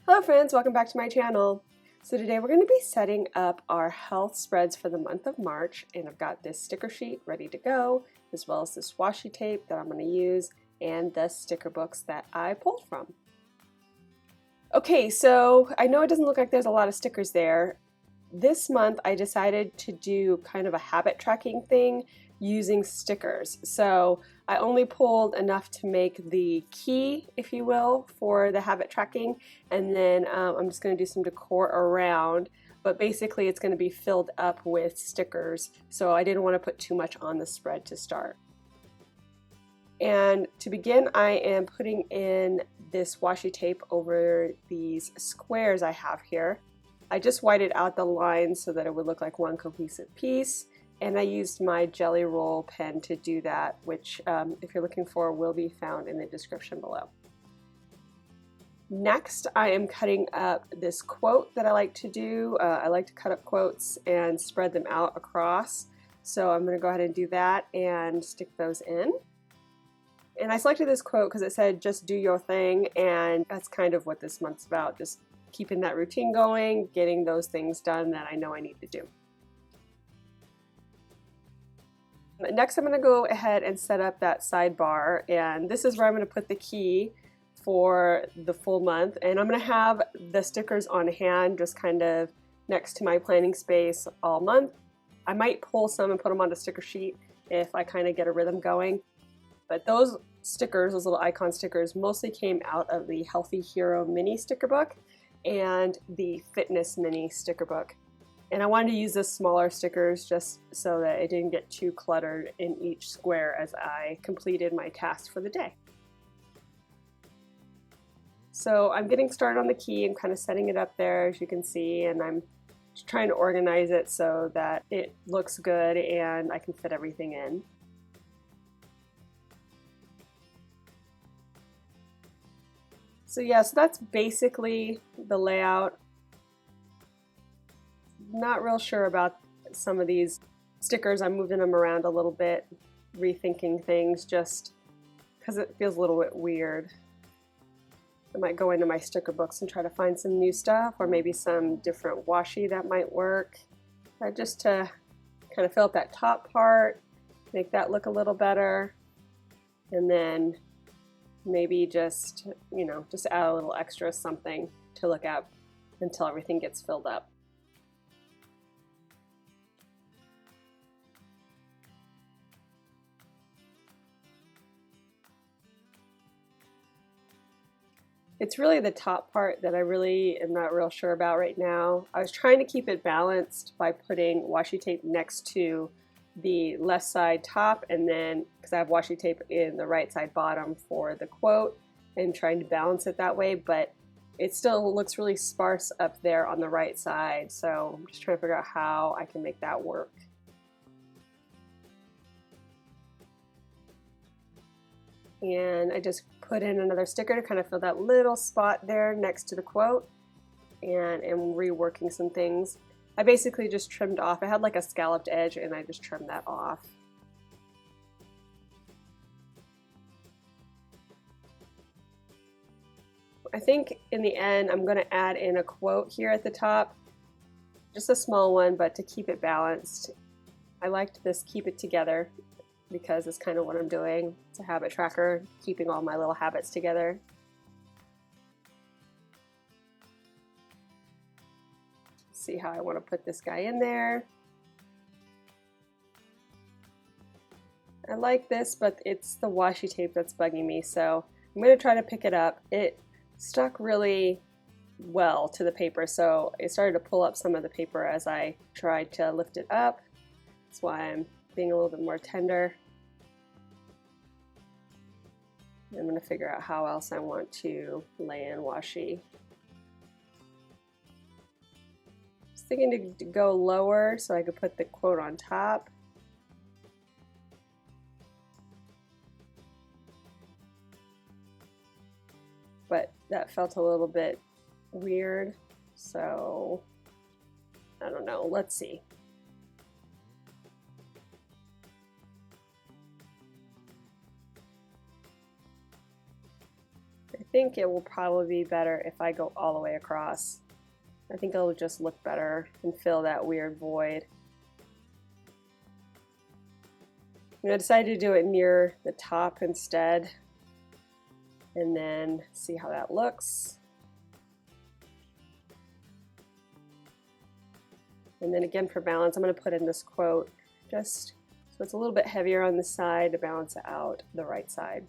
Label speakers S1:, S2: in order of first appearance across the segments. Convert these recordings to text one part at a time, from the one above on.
S1: Hello friends, welcome back to my channel. So today we're going to be setting up our health spreads for the month of March, and I've got this sticker sheet ready to go, as well as this washi tape that I'm going to use and the sticker books that I pulled from. Okay, so I know it doesn't look like there's a lot of stickers there. This month I decided to do kind of a habit tracking thing using stickers. So I only pulled enough to make the key, if you will, for the habit tracking, and then I'm just going to do some decor around, but basically it's going to be filled up with stickers, so I didn't want to put too much on the spread to start. And to begin, I am putting in this washi tape over these squares I have here. I just whited out the lines so that it would look like one cohesive piece, and I used my jelly roll pen to do that, which if you're looking for will be found in the description below. Next, I am cutting up this quote that I like to do. I like to cut up quotes and spread them out across, so I'm going to go ahead and do that and stick those in. And I selected this quote because it said, just do your thing, and that's kind of what this month's about, just keeping that routine going, getting those things done that I know I need to do. Next, I'm going to go ahead and set up that sidebar, and this is where I'm going to put the key for the full month, and I'm going to have the stickers on hand just kind of next to my planning space all month. I might pull some and put them on a sticker sheet if I kind of get a rhythm going. But those stickers, those little icon stickers, mostly came out of the Healthy Hero mini sticker book and the Fitness mini sticker book. And I wanted to use the smaller stickers just so that it didn't get too cluttered in each square as I completed my task for the day. So I'm getting started on the key and kind of setting it up there, as you can see, and I'm just trying to organize it so that it looks good and I can fit everything in. So yeah, so that's basically the layout. Not real sure about some of these stickers. I'm moving them around a little bit, rethinking things just because it feels a little bit weird. I might go into my sticker books and try to find some new stuff, or maybe some different washi that might work. Just to kind of fill up that top part, make that look a little better, and then maybe just, just add a little extra something to look at until everything gets filled up. It's really the top part that I really am not real sure about right now. I was trying to keep it balanced by putting washi tape next to the left side top, and then because I have washi tape in the right side bottom for the quote, and trying to balance it that way, but it still looks really sparse up there on the right side, so I'm just trying to figure out how I can make that work. And I just put in another sticker to kind of fill that little spot there next to the quote, and am reworking some things. I basically just trimmed off. I had like a scalloped edge and I just trimmed that off. I think in the end I'm going to add in a quote here at the top. Just a small one, but to keep it balanced. I liked this keep it together because it's kind of what I'm doing. It's a habit tracker, keeping all my little habits together. See how I want to put this guy in there. I like this, but it's the washi tape that's bugging me, so I'm going to try to pick it up. It stuck really well to the paper, so it started to pull up some of the paper as I tried to lift it up. That's why I'm being a little bit more tender. I'm going to figure out how else I want to lay in washi. Thinking to go lower so I could put the quote on top. But that felt a little bit weird, so I don't know, let's see. I think it will probably be better if I go all the way across. I think it'll just look better and fill that weird void. I decided to do it near the top instead, and then see how that looks. And then again, for balance, I'm going to put in this quote just so it's a little bit heavier on the side to balance it out the right side.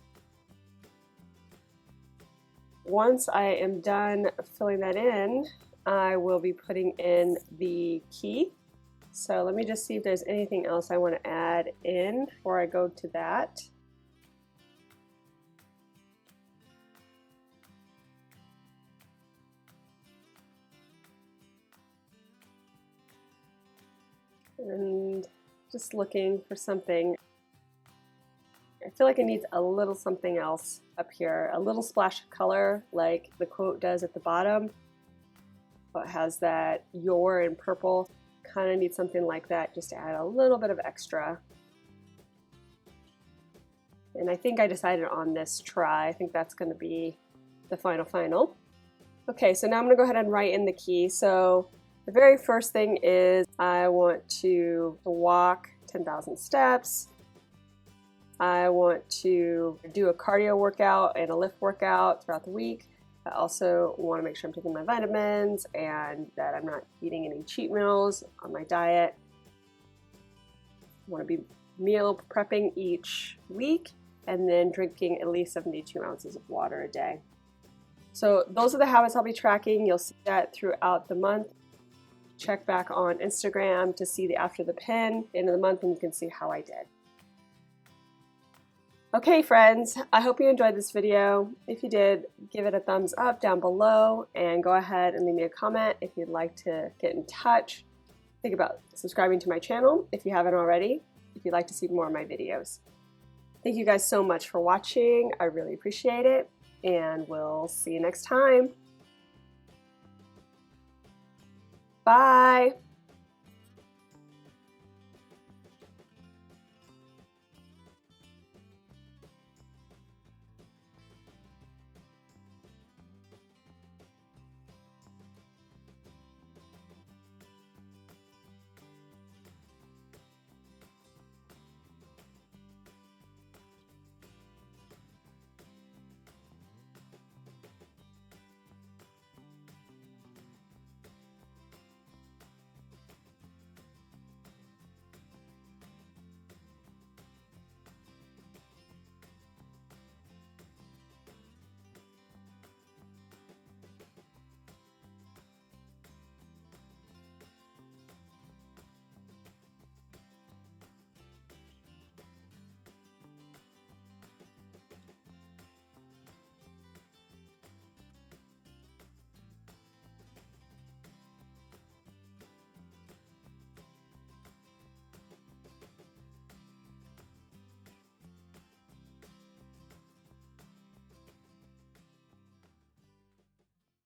S1: Once I am done filling that in, I will be putting in the key. So let me just see if there's anything else I want to add in before I go to that. And just looking for something. I feel like it needs a little something else up here, a little splash of color like the quote does at the bottom. It has that "your" in purple. Kind of need something like that just to add a little bit of extra. And I think I decided on this try. I think that's going to be the final. Okay, so now I'm going to go ahead and write in the key. So the very first thing is I want to walk 10,000 steps. I want to do a cardio workout and a lift workout throughout the week. I also want to make sure I'm taking my vitamins and that I'm not eating any cheat meals on my diet. I want to be meal prepping each week and then drinking at least 72 ounces of water a day. So those are the habits I'll be tracking. You'll see that throughout the month. Check back on Instagram to see the after the pin end of the month, and you can see how I did. Okay friends, I hope you enjoyed this video. If you did, give it a thumbs up down below and go ahead and leave me a comment if you'd like to get in touch. Think about subscribing to my channel if you haven't already, if you'd like to see more of my videos. Thank you guys so much for watching. I really appreciate it, and we'll see you next time. Bye!